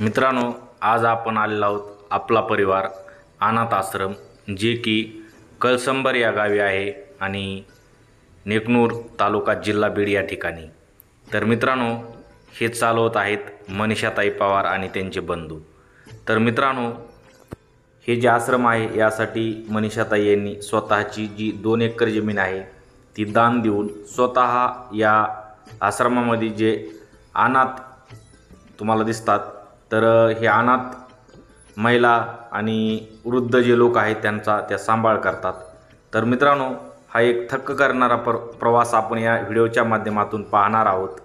मित्रांनो, आज आपण आलेलो आहोत आपला परिवार अनाथ आश्रम, जे की कळसंबर या गावी आहे आणि नेकनूर तालुका जिल्हा बीड या ठिकाणी. तर मित्रांनो, हे चालवत आहेत मनीषाताई पवार आणि त्यांचे बंधू. तर मित्रांनो, हे जे आश्रम आहे यासाठी मनीषाताई यांनी स्वतःची जी 2 एकर जमीन आहे ती दान देऊन स्वतः या आश्रमामध्ये जे अनाथ तुम्हाला दिसतात, तर हे अनाथ महिला आणि वृद्ध जे लोक आहेत त्यांचा त्या सांभाळ करतात. तर मित्रांनो, हा एक थक्क करणारा प्रवास आपण या व्हिडिओच्या माध्यमातून पाहणार आहोत.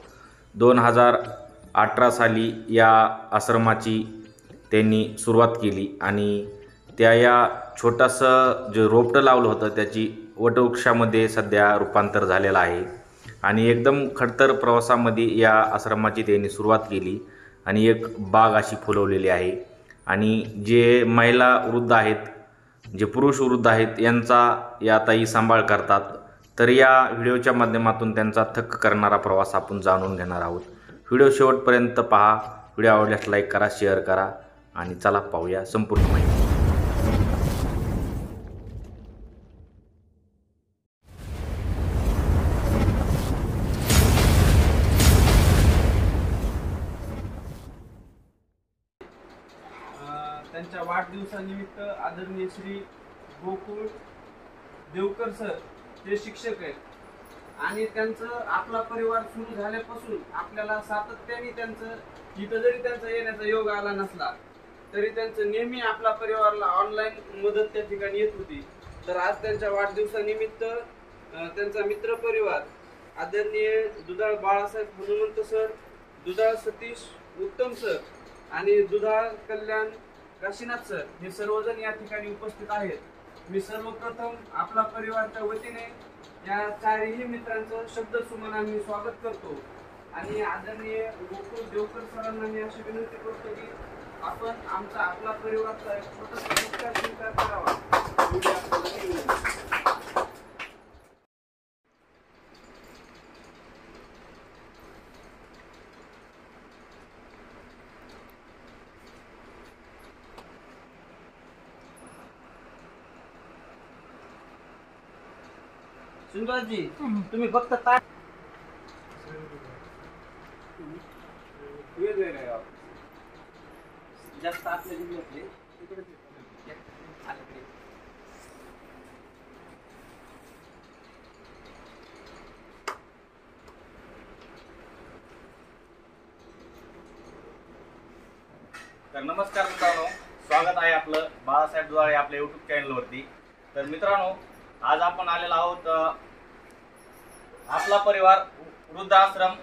2018 साली या आश्रमाची त्यांनी सुरुवात केली आणि त्या या छोटंसं जे रोपटं लावलं होतं त्याची वटवृक्षामध्ये सध्या रूपांतर झालेलं आहे आणि एकदम खडतर प्रवासामध्ये या आश्रमाची त्यांनी सुरुवात केली आणि एक बाग अशी फुलवलेली आहे. आणि जे महिला वृद्ध आहेत, जे पुरुष वृद्ध आहेत यांचा या ताई सांभाळ करतात. तर या व्हिडिओच्या माध्यमातून त्यांचा थक्क करणारा प्रवास आपण जाणून घेणार आहोत. व्हिडिओ शेवटपर्यंत पहा. व्हिडिओ आवडल्यास लाईक करा, शेअर करा आणि चला पाहूया संपूर्ण माहिती. त्यांच्या वाढदिवसानिमित्त आदरणीय श्री गोकुळ देवकर सर ते शिक्षक आहेत आणि त्यांचं आपला परिवार सुरू झाल्यापासून आपल्याला सातत्याने त्यांचं इथं जरी त्यांचा येण्याचा योग आला नसला तरी त्यांचं नेहमी आपला परिवाराला ऑनलाईन मदत त्या ठिकाणी येत होती. तर आज त्यांच्या वाढदिवसानिमित्त त्यांचा मित्र परिवार आदरणीय दुधाळ बाळासाहेब हनुमंत सर, दुधाळ सतीश उत्तम सर आणि दुधाळ कल्याण काशीनाथ सर हे सर्वजण या ठिकाणी उपस्थित आहेत. मी सर्वप्रथम आपला परिवाराच्या वतीने या चारही मित्रांचं शब्दसुमन आम्ही स्वागत करतो आणि आदरणीय गोकुळ देवकर सरांना मी अशी विनंती करतो की आपण आमचा आपला परिवारचा एक छोटासा उपचार स्वीकार करावा. सुंदरजी, तुम्ही फक्त जास्त आपले तर नमस्कार मित्रांनो, स्वागत आहे आपलं बाळासाहेब दुधाळे आपल्या यूट्यूब चॅनलवरती. तर मित्रांनो, आज आपण आलेलो आहोत आपला परिवार वृद्धाश्रम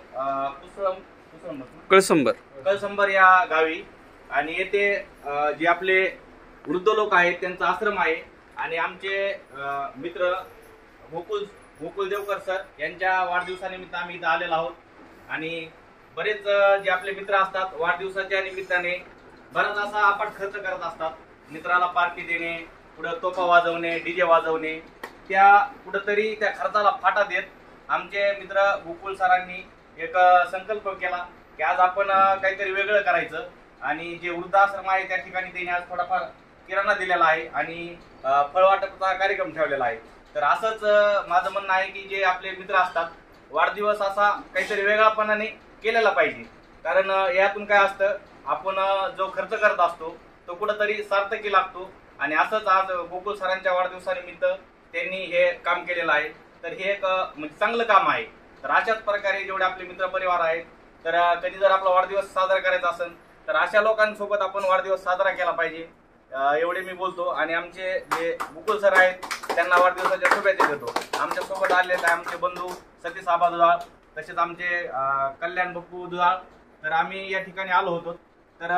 कळसंबर या गावी आणि येथे जे आपले वृद्ध लोक आहेत त्यांचा आश्रम आहे आणि आमचे मित्र गोकुळ देवकर सर यांच्या वाढदिवसानिमित्त आम्ही इथं आलेलो आहोत. आणि बरेच जे आपले मित्र असतात वाढदिवसाच्या निमित्ताने बराच असा आपण खर्च करत असतात. मित्राला पार्टी देणे, पुढं तोफा वाजवणे, डीजे वाजवणे, त्या कुठंतरी त्या खर्चाला फाटा देत आमचे मित्र गोकुळ सरांनी एक संकल्प केला की आज आपण काहीतरी वेगळं करायचं आणि जे वृद्धाश्रम आहे त्या ठिकाणी त्यांनी आज थोडाफार किराणा दिलेला आहे आणि फळवाटपचा कार्यक्रम ठेवलेला आहे. तर असंच माझं म्हणणं आहे की जे आपले मित्र असतात वाढदिवस असा काहीतरी वेगळापणाने केलेला पाहिजे. कारण यातून काय असतं, आपण जो खर्च करत असतो तो कुठंतरी सार्थकी लागतो आणि असंच आज गोकुळ सरांच्या वाढदिवसानिमित्त त्यांनी हे काम केलेलं आहे. तर हे एक म्हणजे चांगलं काम आहे. तर अशाच प्रकारे जेवढे आपले मित्र परिवार आहेत, तर कधी जर आपला वाढदिवस साजरा करायचा असेल तर अशा लोकांसोबत आपण वाढदिवस साजरा केला पाहिजे, एवढे मी बोलतो. आणि आमचे जे गोकुळ सर आहेत त्यांना वाढदिवसाच्या शुभेच्छा देतो. आमच्या सोबत आलेले आहे आमचे बंधू सतीश आबा दुधाळ, तसेच आमचे कल्याण बप्पू दुधाळ. तर आम्ही या ठिकाणी आलो होतो. तर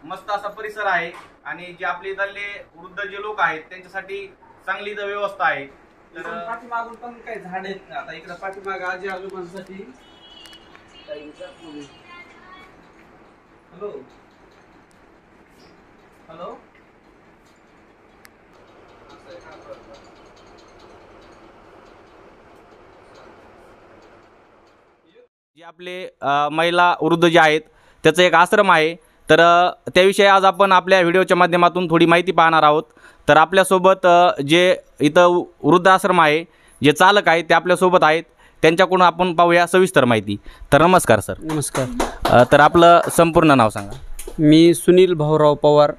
मस्त असा परिसर आहे आणि जे आपले इथले वृद्ध जे लोक आहेत त्यांच्यासाठी चांगली इथं व्यवस्था आहे. तर पाठीमागून पण काही झाड आहेत. आता इकडे पाठीमाग आजी आजोबांसाठी हॅलो हॅलो जे आपले महिला वृद्ध जे आहेत त्याचं एक आश्रम आहे. तर त्याविषयी आज आपण आपल्या व्हिडिओच्या माध्यमातून थोडी माहिती पाहणार आहोत. तर आपल्यासोबत जे इथं वृद्धाश्रम आहे, जे चालक आहेत ते आपल्यासोबत आहेत. त्यांच्याकडून आपण पाहूया सविस्तर माहिती. तर नमस्कार सर. नमस्कार. तर आपलं संपूर्ण नाव सांगा. मी सुनील भाऊराव पवार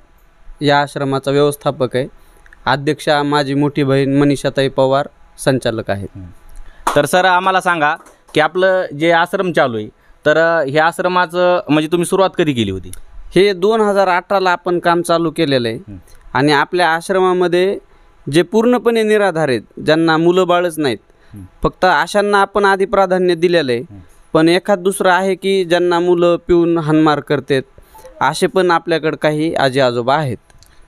या आश्रमाचा व्यवस्थापक आहे. अध्यक्षा माझी मोठी बहीण मनीषाताई पवार संचालक आहेत. तर सर आम्हाला सांगा की आपलं जे आश्रम चालू आहे, तर हे आश्रमाचं म्हणजे तुम्ही सुरुवात कधी केली होती? हे 2018ला आपण काम चालू केलेलं आहे. आणि आपल्या आश्रमामध्ये जे पूर्णपणे निराधार आहेत, ज्यांना मुलं बाळच नाहीत, फक्त अशांना आपण आधी प्राधान्य दिलेलं आहे. पण एखाद दुसरं आहे की ज्यांना मुलं पिऊन हाणमार करतात, असे पण आपल्याकडे काही आजी आजोबा आहेत.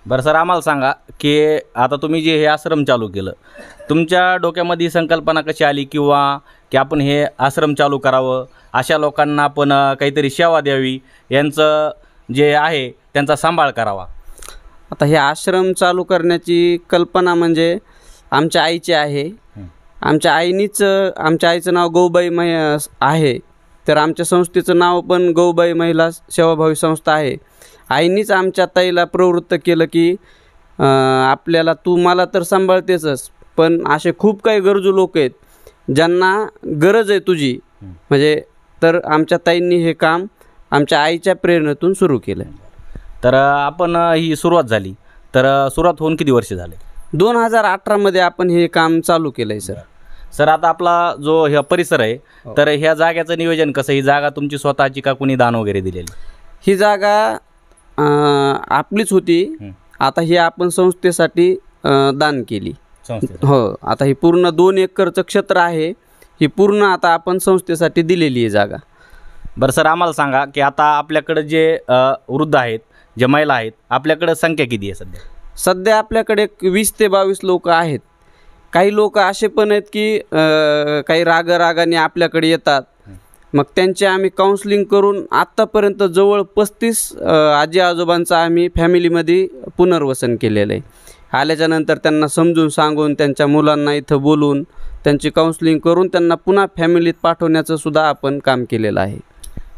बरं सर, आम्हाला सांगा की आता तुम्ही जे हे आश्रम चालू केलं, तुमच्या डोक्यामध्ये संकल्पना कशी आली किंवा की आपण हे आश्रम चालू करावं, अशा लोकांना आपण काहीतरी सेवा द्यावी, यांचं जे आहे त्यांचा सांभाळ करावा? आता हे आश्रम चालू करण्याची कल्पना म्हणजे आमच्या आईची आहे. आमच्या आईचं नाव गौबाई आहे. तर आमच्या संस्थेचं नाव पण गौबाई महिला सेवाभावी संस्था आहे. आईनीच आमच्या ताईला प्रवृत्त केलं की आपल्याला तू मला तर सांभाळतेच, पण असे खूप काही गरजू लोक आहेत ज्यांना गरज आहे तुझी. म्हणजे तर आमच्या ताईंनी हे काम आमच्या आईच्या प्रेरणेतून सुरू केलं. तर आपण ही सुरुवात झाली, तर सुरुवात होऊन किती वर्ष झाले? 2018मध्ये आपण हे काम चालू केलं आहे सर. सर आता आपला जो ह्या परिसर आहे, तर ह्या जागेचं नियोजन कसं? ही जागा तुमची स्वतःची का कुणी दान वगैरे दिलेली? ही जागा आपलीच होती. आता ही आपण संस्थेसाठी दान केली. हो, आता ही पूर्ण 2 एकरचं क्षेत्र आहे. ही पूर्ण आता आपण संस्थेसाठी दिलेली आहे जागा. बरं सर, आम्हाला सांगा की आता आपल्याकडे जे वृद्ध आहेत, जे महिला आहेत, आपल्याकडे संख्या किती आहे सध्या? सध्या आपल्याकडे 20 ते 22 लोक आहेत. काही लोक असे पण आहेत की काही रागाने आपल्याकडे येतात. मग त्यांचे आम्ही काउन्सलिंग करून आत्तापर्यंत जवळ 35 आजी आजोबांचं आम्ही फॅमिलीमध्ये पुनर्वसन केलेलं आहे. आल्याच्यानंतर त्यांना समजून सांगून, त्यांच्या मुलांना इथं बोलून, त्यांची काउन्सलिंग करून त्यांना पुन्हा फॅमिलीत पाठवण्याचं सुद्धा आपण काम केलेलं आहे.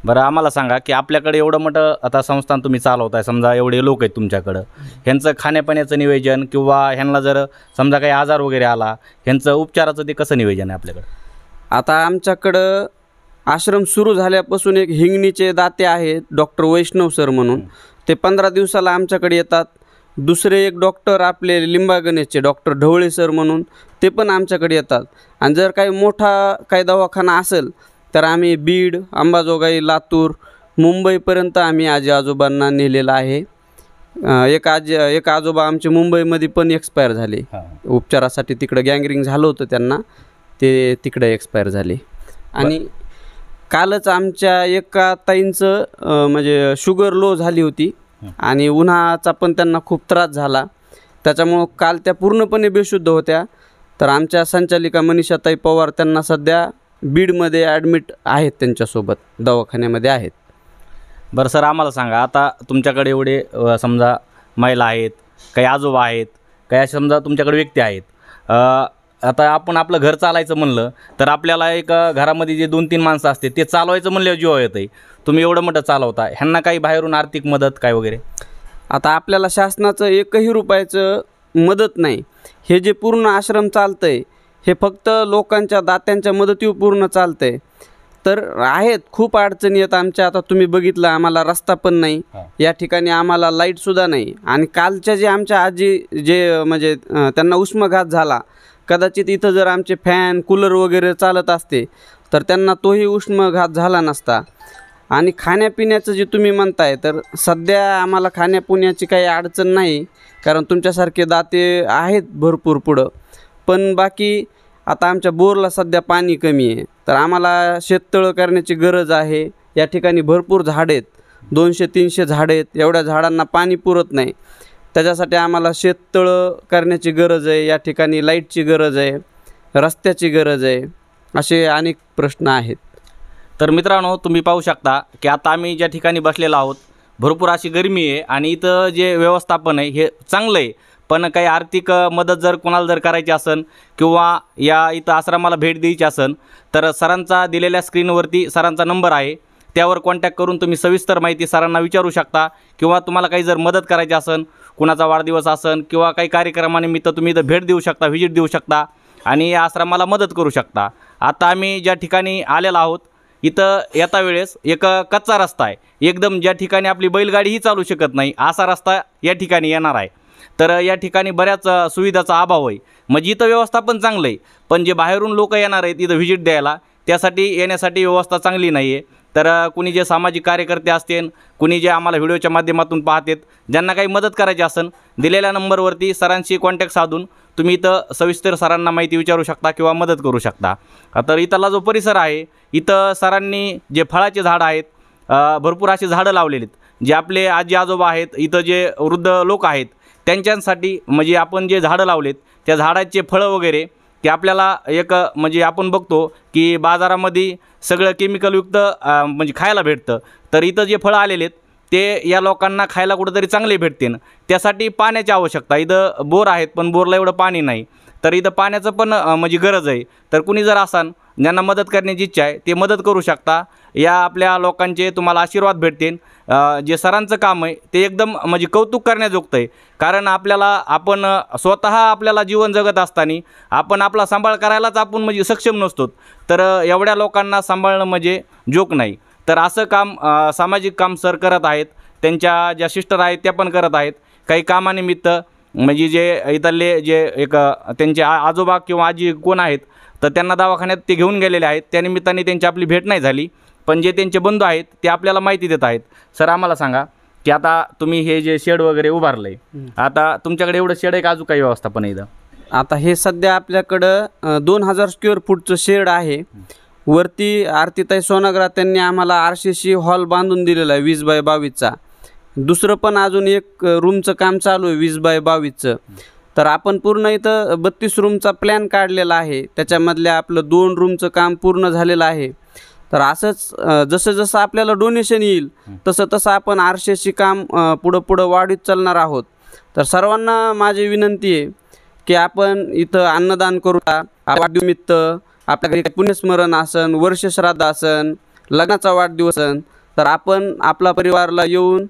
बरं, आम्हाला सांगा की आपल्याकडे एवढं मोठं आता संस्थान तुम्ही चालवताय, समजा एवढे लोक आहेत तुमच्याकडं, ह्यांचं खाण्यापिण्याचं नियोजन किंवा ह्यांना जर समजा काही आजार वगैरे आला, ह्यांचं उपचाराचं ते कसं नियोजन आहे आपल्याकडं? आता आमच्याकडं आश्रम सुरू झाल्यापासून एक हिंगणीचे दाते आहेत, डॉक्टर वैष्णव सर म्हणून. ते 15 दिवसाला आमच्याकडे येतात. दुसरे एक डॉक्टर आपले लिंबागणेशचे डॉक्टर ढवळे सर म्हणून, ते पण आमच्याकडे येतात. आणि जर काही मोठा काही दवाखाना असेल तर आम्ही बीड, अंबाजोगाई, लातूर, मुंबईपर्यंत आम्ही आजी आजोबांना नेलेलं आहे. एक आजोबा आमचे मुंबईमध्ये पण एक्सपायर झाले उपचारासाठी. तिकडं गँगरिंग झालं होतं त्यांना, ते तिकडे एक्सपायर झाले. आणि कालच आमच्या एका ताईंचं म्हणजे शुगर लो झाली होती आणि उन्हाचा पण त्यांना खूप त्रास झाला. त्याच्यामुळं काल त्या पूर्णपणे बेशुद्ध होत्या. तर आमच्या संचालिका मनीषाताई पवार त्यांना सध्या बीडमध्ये ॲडमिट आहेत, त्यांच्यासोबत दवाखान्यामध्ये आहेत. बरं सर, आम्हाला सांगा आता तुमच्याकडे एवढे समजा महिला आहेत, काही आजोबा आहेत, काही समजा तुमच्याकडे व्यक्ती आहेत. आता आपण आपलं घर चालायचं म्हणलं तर आपल्याला एक घरामध्ये जे 2-3 माणसं असते ते चालवायचं म्हणल्यावर जीव येतं आहे. तुम्ही एवढं मोठं चालवता, ह्यांना काही बाहेरून आर्थिक मदत काय वगैरे? आता आपल्याला शासनाचं 1ही रुपयाचं मदत नाही. हे जे पूर्ण आश्रम चालतं आहे हे फक्त लोकांच्या दात्यांच्या मदतीवर पूर्ण चालतं आहे. तर आहेत खूप अडचणी आहेत आमच्या. आता तुम्ही बघितलं, आम्हाला रस्ता पण नाही, या ठिकाणी आम्हाला लाईटसुद्धा नाही. आणि कालच्या जे आमच्या आजी जे म्हणजे त्यांना उष्माघात झाला, कदाचित इथं जर आमचे फॅन कूलर वगैरे चालत असते तर त्यांना तोही उष्माघात झाला नसता. आणि खाण्यापिण्याचं जे तुम्ही म्हणताय, तर सध्या आम्हाला खाण्यापिण्याची काही अडचण नाही, कारण तुमच्यासारखे दाते आहेत भरपूर पुढं. पण बाकी आता आमच्या बोरला सध्या पाणी कमी आहे, तर आम्हाला शेततळं करण्याची गरज आहे. या ठिकाणी भरपूर झाडं आहेत, 200-300 झाडं आहेत. एवढ्या झाडांना पाणी पुरत नाही. त्याच्यासाठी आम्हाला शेततळं करण्याची गरज आहे. या ठिकाणी लाईटची गरज आहे, रस्त्याची गरज आहे. असे अनेक प्रश्न आहेत. तर मित्रांनो, तुम्ही पाहू शकता की आता आम्ही ज्या ठिकाणी बसलेलो आहोत, भरपूर अशी गरमी आहे आणि इथं जे व्यवस्थापन आहे हे चांगलं आहे. पण काही आर्थिक मदत जर कोणाला जर करायची असेल किंवा या इथं आश्रमाला भेट द्यायची असेल तर सरांचा दिलेल्या स्क्रीनवरती सरांचा नंबर आहे, त्यावर कॉन्टॅक्ट करून तुम्ही सविस्तर माहिती सरांना विचारू शकता, किंवा तुम्हाला काही जर मदत करायची असेल, कुणाचा वाढदिवस असेल किंवा काही कार्यक्रमानिमित्त तुम्ही इथं भेट देऊ शकता, व्हिजिट देऊ शकता आणि या आश्रमाला मदत करू शकता. आता आम्ही ज्या ठिकाणी आलेलो आहोत इथं येता वेळेस एक कच्चा रस्ता आहे, एकदम ज्या ठिकाणी आपली बैलगाडीही चालू शकत नाही असा रस्ता या ठिकाणी येणार आहे. तर या ठिकाणी बऱ्याच सुविधाचा अभाव आहे. म्हणजे इथं व्यवस्था पण चांगलं आहे, पण जे बाहेरून लोक येणार आहेत इथं व्हिजिट द्यायला त्यासाठी येण्यासाठी व्यवस्था चांगली नाही आहे. तर कुणी जे सामाजिक कार्यकर्ते असतील, कुणी जे आम्हाला व्हिडिओच्या माध्यमातून पाहतात, ज्यांना काही मदत करायची असेल दिलेल्या नंबरवरती सरांशी कॉन्टॅक्ट साधून तुम्ही इथं सविस्तर सरांना माहिती विचारू शकता किंवा मदत करू शकता. तर इथला जो परिसर आहे इथं सरांनी जे फळाचे झाडं आहेत, भरपूर अशी झाडं लावलेली आहेत. जे आपले आजी आजोबा आहेत, इथं जे वृद्ध लोक आहेत त्यांच्यासाठी म्हणजे आपण जे झाडं लावलेत त्या झाडाचे फळं वगैरे ते आपल्याला एक म्हणजे आपण बघतो की बाजारामध्ये सगळं केमिकलयुक्त म्हणजे खायला भेटतं. तर इथं जे फळं आलेले आहेत ते या लोकांना खायला कुठंतरी चांगले भेटतील. त्यासाठी पाण्याची आवश्यकता, इथं बोर आहेत पण बोरला एवढं पाणी नाही, तर इथं पाण्याचं पण म्हणजे गरज आहे. तर कुणी जर असाल ज्यांना मदत करण्याची इच्छा आहे ते मदत करू शकता. या आपल्या लोकांचे तुम्हाला आशीर्वाद भेटतील. जे सरांचं काम आहे ते एकदम म्हणजे कौतुक करण्याजोगतं आहे. कारण आपण स्वतः आपल्याला जीवन जगत असताना आपण आपला सांभाळ करायलाच आपण म्हणजे सक्षम नसतो, तर एवढ्या लोकांना सांभाळणं म्हणजे जोक नाही. तर असं काम सामाजिक काम सर करत आहेत. त्यांच्या ज्या सिस्टर आहेत त्या पण करत आहेत. काही कामानिमित्त म्हणजे जे इथले जे एक त्यांचे आजोबा किंवा आजी कोण आहेत तर त्यांना दवाखान्यात ते घेऊन गेलेले आहेत, त्यानिमित्ताने त्यांची आपली भेट नाही झाली. पण जे त्यांचे बंधू आहेत ते आपल्याला माहिती देत आहेत. सर आम्हाला सांगा की आता तुम्ही हे जे शेड वगैरे उभारलं आहे, आता तुमच्याकडे एवढं शेड आहे का अजून काही व्यवस्थापन आहे इथं? आता हे सध्या आपल्याकडं 2000 स्क्वेअर फूटचं शेड आहे. वरती आरतीताई सोनाग्रा त्यांनी आम्हाला RCC हॉल बांधून दिलेला आहे 20x22चा. दुसरं पण अजून एक रूमचं काम चालू आहे 20x22चं. तर आपण पूर्ण इथं 32 रूमचा प्लॅन काढलेला आहे. त्याच्यामधल्या आपलं 2 रूमचं काम पूर्ण झालेलं आहे. तर असंच जसं जसं आपल्याला डोनेशन येईल तसं तसं आपण RCC काम पुढं वाढीत चालणार आहोत. तर सर्वांना माझी विनंती आहे की आपण इथं अन्नदान करूया. वाढदिवसनिमित्त आपल्या घरी पुण्यस्मरण असन, वर्षश्राद्ध असन, लग्नाचा वाढदिवस असन, तर आपण आपला परिवारला येऊन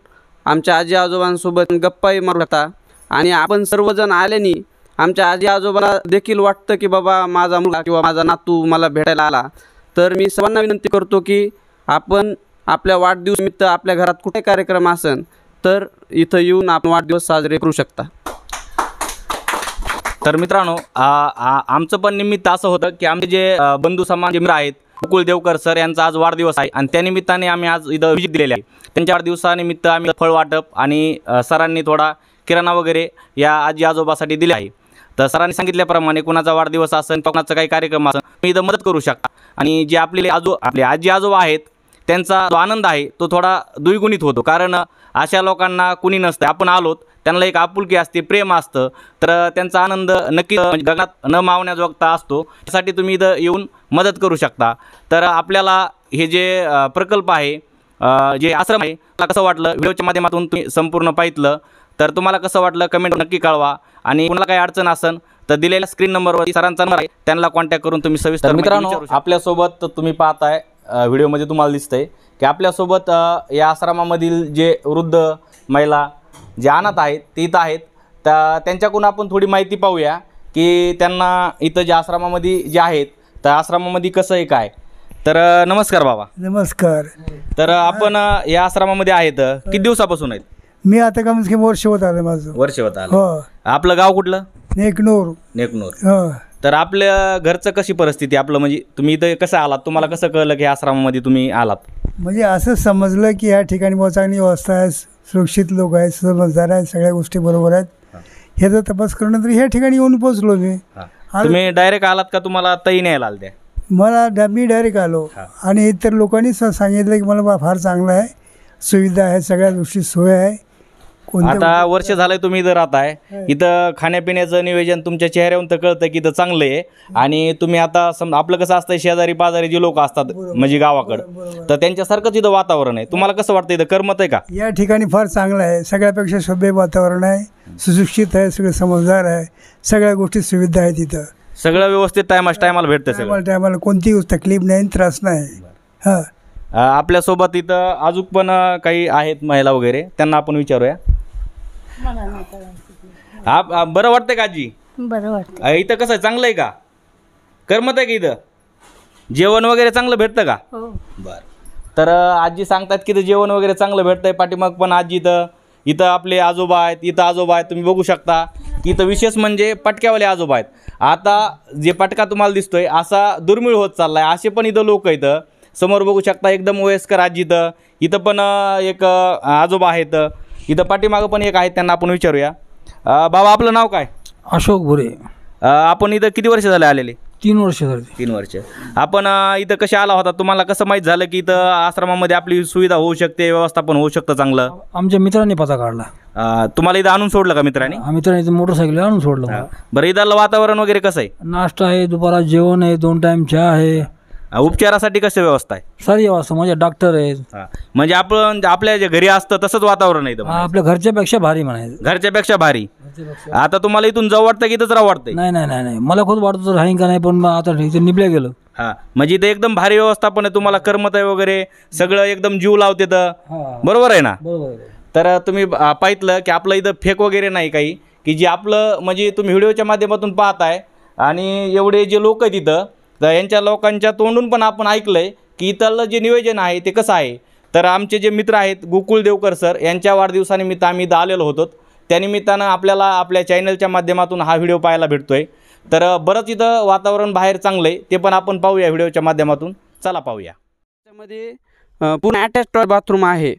आमच्या आजी आजोबांसोबत गप्पाही मारू शकता. आणि आपण सर्वजण आल्याने आमच्या आजी आजोबाला देखील वाटतं की बाबा माझा मुलगा किंवा माझा नातू मला भेटायला आला. तर मी सर्वांना विनंती करतो की आपण आपल्या वाढदिवसनिमित्त आपल्या घरात कुठे कार्यक्रम असेल तर इथं येऊन आपण वाढदिवस साजरे करू शकता. तर मित्रांनो आमचं पण निमित्त असं होतं की आमचे जे बंधू समाज मित्र आहेत, मुकुल देवकर सर यांचा आज वाढदिवस आहे आणि त्यानिमित्ताने आम्ही आज इथं व्हिजिट दिलेली आहे. त्यांच्या वाढदिवसानिमित्त आम्ही फळ वाटप आणि सरांनी थोडा किराणा वगैरे या आजी आजोबासाठी दिले आहे. तर सरांनी सांगितल्याप्रमाणे कुणाचा वाढदिवस असेल, कुणाचा काही कार्यक्रम असेल तुम्ही इथं मदत करू शकता. आणि जे आपले आजी आजोबा आहेत त्यांचा जो आनंद आहे तो थोडा द्विगुणित होतो. कारण अशा लोकांना कुणी नसतं, आपण आलोत त्यांना एक आपुलकी असते, प्रेम असतं, तर त्यांचा आनंद नक्की म्हणजे गगनात न मावण्याजोगता असतो. त्यासाठी तुम्ही इथं येऊन मदत करू शकता. तर आपल्याला हे जे प्रकल्प आहे, जे आश्रम आहे, मला कसं वाटलं व्हिडिओच्या माध्यमातून तुम्ही संपूर्ण पाहितलं, तर तुम्हाला कसं वाटलं कमेंट नक्की कळवा. आणि कुणाला काही अडचण असेल तर दिलेल्या स्क्रीन नंबरवर सरांचा नंबर आहे, त्यांना कॉन्टॅक्ट करून तुम्ही सविस्तर मित्रांनो आपल्यासोबत तुम्ही पाहताय व्हिडिओमध्ये तुम्हाला दिसतंय की आपल्यासोबत या आश्रमामधील जे वृद्ध महिला जे अनाथ आहेत ते इथं आहेत. तर त्यांच्याकडून आपण थोडी माहिती पाहूया की त्यांना इथं ज्या आश्रमामध्ये जे आहेत तर आश्रमामध्ये कसं आहे काय. तर नमस्कार बाबा. नमस्कार. तर आपण या आश्रमामध्ये आहेत किती दिवसापासून आहेत? मी आता कमीत कमी वर्ष होत आलं माझं. वर्ष होत आलं. हो. आपलं गाव कुठलं? नेकनूर. नेकनूर. तर आपल्या घरचं कशी परिस्थिती आपलं म्हणजे तुम्ही इथं कसं आलात, तुम्हाला कसं कळलं की आश्रमामध्ये तुम्ही आलात? म्हणजे असं समजलं की या ठिकाणी बहुत चांगली व्यवस्था आहे, सुरक्षित लोक आहेत, समजदार आहेत, सगळ्या गोष्टी बरोबर आहेत. ह्याचा तपास करूनंतर ह्या ठिकाणी येऊन पोहोचलो मी. तुम्ही डायरेक्ट आलात का तुम्हाला ताई न्यायला आल त्या? मी डायरेक्ट आलो आणि इतर लोकांनी सांगितलं की मला फार चांगलं आहे, सुविधा आहे, सगळ्या गोष्टी सोय आहे. आता वर्ष झालंय तुम्ही इथं राहताय, इथं खाण्यापिण्याचं नियोजन तुमच्या चेहऱ्यावरून तर कळतं की इथं चांगलं आहे. आणि तुम्ही आता समजा आपलं कसं असतं शेजारी पाजारी जे लोक असतात म्हणजे गावाकडं, तर त्यांच्यासारखंच इथं वातावरण आहे. तुम्हाला कसं वाटतं इथं करमत आहे का? या ठिकाणी फार चांगलं आहे, सगळ्यापेक्षा सभ्य वातावरण आहे, सुशिक्षित आहे, सगळे समजदार आहे, सगळ्या गोष्टी सुविधा आहेत. इथं सगळं व्यवस्थित टायमाला भेटतं, टायमाला कोणतीही तकलीफ नाही, त्रास नाही. हां. आपल्यासोबत इथं अजून पण काही आहेत महिला वगैरे, त्यांना आपण विचारूया. बरं वाटतंय का आजी? बरं वाटतं. इथं कसं आहे, चांगलं आहे का? करमत आहे का इथं? जेवण वगैरे चांगलं भेटतं का? हो. बरं. तर आजी सांगतात की इथं जेवण वगैरे चांगलं भेटतंय. पाठीमाग पण आजी इथं आपले आजोबा आहेत, इथं आजोबा आहेत, तुम्ही बघू शकता की इथं विशेष म्हणजे पटक्यावाले आजोबा आहेत. आता जे पटका तुम्हाला दिसतोय असा दुर्मिळ होत चाललाय, असे पण इथं लोक इथं समोर बघू शकता, एकदम वयस्कर आजी. इथं पण एक आजोबा आहेत, इथं पाठीमागं पण एक आहेत, त्यांना आपण विचारूया. बाबा आपलं नाव काय? अशोक भुरे. आपण इथं किती वर्ष झाले आलेले? 3 वर्ष झाली. 3 वर्ष. आपण इथं कसे आला होता? तुम्हाला कसं माहीत झालं की इथं आश्रमामध्ये आपली सुविधा होऊ शकते, व्यवस्थापन होऊ शकतं चांगलं? आमच्या मित्रांनी पता काढला. तुम्हाला इथं आणून सोडलं का मित्रांनी? मित्रांनी इथं मोटरसायकल आणून सोडलं. बरं, इथलं वातावरण वगैरे कसं आहे? नाश्ता आहे, दुपारा जेवण आहे, 2 टाइम चहा आहे. उपचारासाठी कसं व्यवस्था आहे? सारी व्यवस्था, म्हणजे डॉक्टर आहेत. म्हणजे आपण आपल्या जे घरी असतं तसंच वातावरण आहे इथं? आपल्या घरच्यापेक्षा भारी म्हणायचं. घरच्यापेक्षा भारी. आता तुम्हाला इथून जाऊ वाटतं की इथंच राहू वाटतंय? नाही नाही नाही नाही, मला खूप वाटतं तर राहीन का नाही, पण आता इथं निभल्या गेलं. म्हणजे इथं एकदम भारी व्यवस्थापन आहे, तुम्हाला करमत आहे वगैरे सगळं, एकदम जीव लावते तर. बरोबर आहे ना? बरोबर. तर तुम्ही पाहितलं की आपलं इथं फेक वगैरे नाही काही, की जे आपलं म्हणजे तुम्ही व्हिडिओच्या माध्यमातून पाहताय. आणि एवढे जे लोक आहेत इथं, तर यांच्या लोकांच्या तोंडून पण आपण ऐकलंय की इथलं जे नियोजन आहे ते कसं आहे. तर आमचे जे मित्र आहेत गोकुळ देवकर सर, यांच्या वाढदिवसानिमित्त आम्ही इथं आलेलो होतो. त्यानिमित्तानं आपल्याला आपल्या चॅनलच्या माध्यमातून हा व्हिडिओ पाहायला भेटतोय. तर बरंच इथं वातावरण बाहेर चांगलं आहे, ते पण आपण पाहूया व्हिडिओच्या माध्यमातून. चला पाहूया. त्यामध्ये पूर्ण अटॅच टॉयलेट बाथरूम आहे.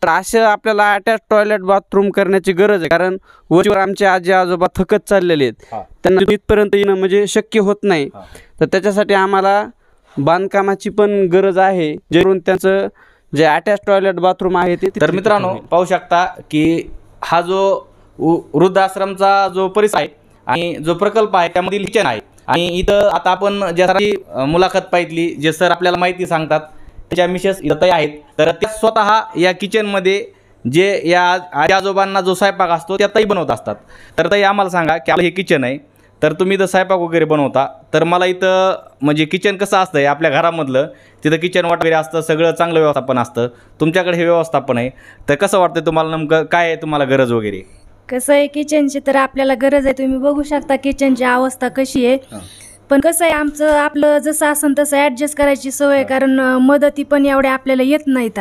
तर असं आपल्याला अटॅच टॉयलेट बाथरूम करण्याची गरज आहे, कारण वरच्यावर आमचे आजी आजोबा थकत चाललेले आहेत, त्यांना इथपर्यंत येणं म्हणजे शक्य होत नाही. तर त्याच्यासाठी आम्हाला बांधकामाची पण गरज आहे, जेणेकरून त्यांचं जे अटॅच टॉयलेट बाथरूम आहे ते. तर मित्रांनो पाहू शकता की हा जो वृद्धाश्रमचा जो परिसर आहे आणि जो प्रकल्प आहे त्यामधील किचन आहे. आणि इथं आता आपण ज्यासाठी मुलाखत पाहितली, जे सर आपल्याला माहिती सांगतात, त्याच्या मिसेस इथं आहेत. तर त्या स्वतः या किचनमध्ये जे या आजी आजोबांना जो स्वयंपाक असतो त्या ताई बनवत असतात. तर ताई आम्हाला सांगा की आपलं हे किचन आहे, तर तुम्ही इथं स्वयंपाक वगैरे बनवता. तर मला इथं म्हणजे किचन कसं असतं आपल्या घरामधलं, तिथं किचन वाट वगैरे असतं, सगळं चांगलं व्यवस्थापन असतं. तुमच्याकडे हे व्यवस्थापन आहे, तर कसं वाटतं तुम्हाला? नेमकं काय आहे तुम्हाला गरज वगैरे? कसं आहे, किचनची तर आपल्याला गरज आहे. तुम्ही बघू शकता किचनची अवस्था कशी आहे. पण कसं आहे, आपलं जसं असेल तसं ॲडजस्ट करायची सवय, कारण मदती पण एवढ्या आपल्याला येत नाहीत.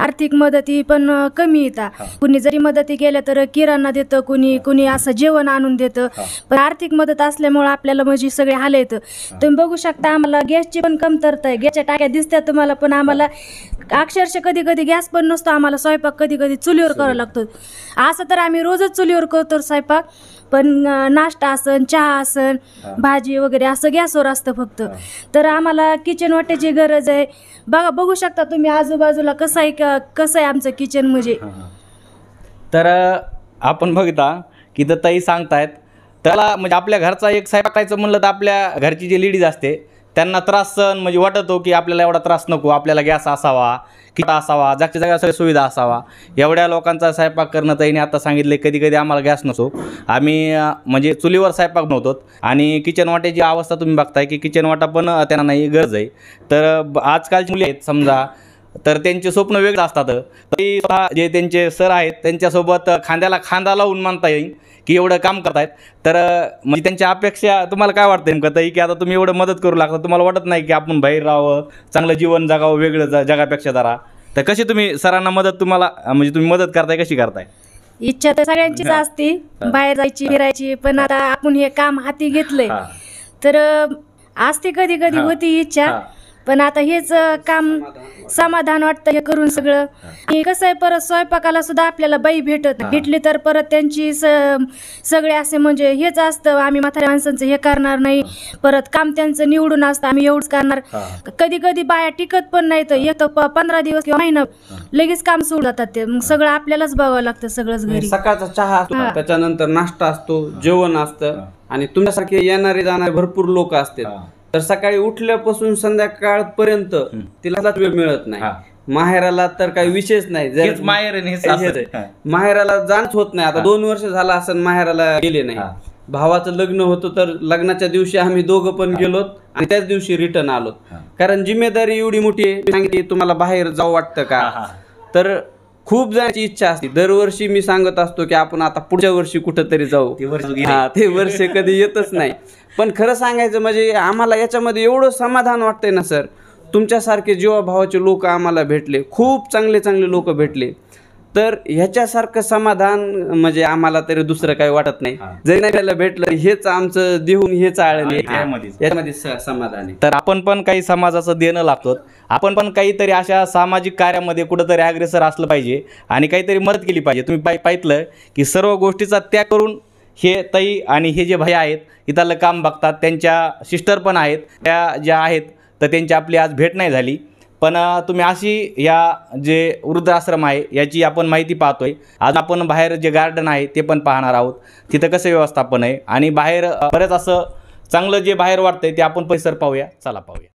आर्थिक मदती पण कमी येतात. कुणी जरी मदती केल्या तर किराणा देतं, कुणी असं जेवण आणून देतं. पण आर्थिक मदत असल्यामुळे आपल्याला म्हणजे सगळे हाल येतं. तुम्ही बघू शकता आम्हाला गॅसची पण कमतरता आहे. गॅसच्या टाक्या दिसतात तुम्हाला, पण आम्हाला अक्षरशः कधी कधी गॅस पण नसतो. आम्हाला स्वयंपाक कधी कधी चुलीवर करावा लागतो. असं तर आम्ही रोजच चुलीवर करतो स्वयंपाक, पण नाश्ता असन, चहा असन, भाजी वगैरे असं गॅसवर असतं फक्त. तर आम्हाला किचन वाट्याची गरज आहे. बघू शकता तुम्ही आजूबाजूला कसं आहे आमचं किचन म्हणजे. तर आपण बघता की तर ताई सांगतायत, त्याला म्हणजे आपल्या घरचा एक स्वयंपाक करायचं म्हणलं तर आपल्या घरची जी लेडीज असते त्यांना त्रास सहन म्हणजे वाटतो की आपल्याला एवढा त्रास नको, आपल्याला गॅस असावा, किंवा असावा, जागच्या जागा सगळ्या सुविधा असावा. एवढ्या लोकांचा स्वयंपाक करणं ताईने आता सांगितले. कधी कधी आम्हाला गॅस नसो, आम्ही म्हणजे चुलीवर स्वयंपाक बनवतो. आणि किचन वाट्याची अवस्था तुम्ही बघताय की किचन वाटा पण त्यांना नाही गरज आहे. तर आजकालची मुली आहेत समजा, तर त्यांचे स्वप्न वेगळं असतात. तरी जे त्यांचे सर आहेत त्यांच्यासोबत खांद्याला खांदा लावून मानता येईल की एवढं काम करतायत. तर म्हणजे त्यांच्या अपेक्षा तुम्हाला काय वाटतं नेमकं ताई, की आता तुम्ही एवढं मदत करू लागता, तुम्हाला वाटत नाही की आपण बाहेर राहावं, चांगलं जीवन जगावं वेगळं जगापेक्षा जरा? तर कशी तुम्ही सरांना मदत तुम्हाला म्हणजे तुम्ही मदत करताय, कशी करताय? इच्छा तर सगळ्यांचीच असते बाहेर जायची फिरायची, पण आता आपण हे काम हाती घेतलंय तर असते कधी कधी होती इच्छा. पण आता हेच काम समाधान वाटतं हे करून सगळं. आणि कसं आहे, परत स्वयंपाकाला सुद्धा आपल्याला बाई भेटली तर परत त्यांची सगळे असे म्हणजे हेच असतं, आम्ही म्हाताऱ्या माणसांचं हे करणार नाही, परत काम त्यांचं निवडून असतं, आम्ही एवढंच करणार. कधी कधी बाया टिकत पण नाही, तर एक 15 दिवस किंवा महिना लगेच काम सोडून जातात. ते मग सगळं आपल्यालाच बघावं लागतं सगळंच घरी. सकाळचा चहा असतो, त्याच्यानंतर नाश्ता असतो, जेवण असतं, आणि तुमच्यासारखे येणारे जाणारे भरपूर लोक असतात. तर सकाळी उठल्यापासून संध्याकाळपर्यंत तिला वेळ मिळत नाही. माहेराला तर काही विशेष नाही, माहेराला जाणच होत नाही. आता 2 वर्ष झाला असं माहेराला गेले नाही. भावाचं लग्न होतं तर लग्नाच्या दिवशी आम्ही दोघं पण गेलो आणि त्याच दिवशी रिटर्न आलो. कारण जिम्मेदारी एवढी मोठी आहे. सांगितली तुम्हाला बाहेर जाऊ वाटतं का, तर खूप जाण्याची इच्छा असते. दरवर्षी मी सांगत असतो की आपण आता पुढच्या वर्षी कुठंतरी जाऊ. ते वर्ष कधी येतच नाही. पण खरं सांगायचं म्हणजे आम्हाला याच्यामध्ये एवढं समाधान वाटतंय ना सर. तुमच्यासारखे जीवाभावाचे लोक आम्हाला भेटले, खूप चांगले चांगले लोक भेटले. तर ह्याच्यासारखं समाधान म्हणजे आम्हाला तरी दुसरं काही वाटत नाही. जरी नाही त्याला भेटलं हेच आमचं देऊन हेच आळण यामध्ये समाधान आहे. तर आपण पण काही समाजाचं देणं लागतो. आपण पण काहीतरी अशा सामाजिक कार्यामध्ये कुठंतरी अग्रेसर असलं पाहिजे आणि काहीतरी मदत केली पाहिजे. तुम्ही पाहिलं की सर्व गोष्टीचा त्याग करून हे ताई आणि हे जे भाई आहेत इथलं काम बघतात. त्यांच्या सिस्टर पण आहेत, त्या ज्या आहेत तर त्यांची आपली आज भेट नाही झाली. पण तुम्ही अशी या जे वृद्धाश्रम आहे याची आपण माहिती पाहतोय. आज आपण बाहेर जे गार्डन आहे ते पण पाहणार आहोत, तिथं कसं व्यवस्थापन आहे आणि बाहेर बरंच असं चांगलं जे बाहेर वाटतंय ते आपण परिसर पाहूया. चला पाहूया.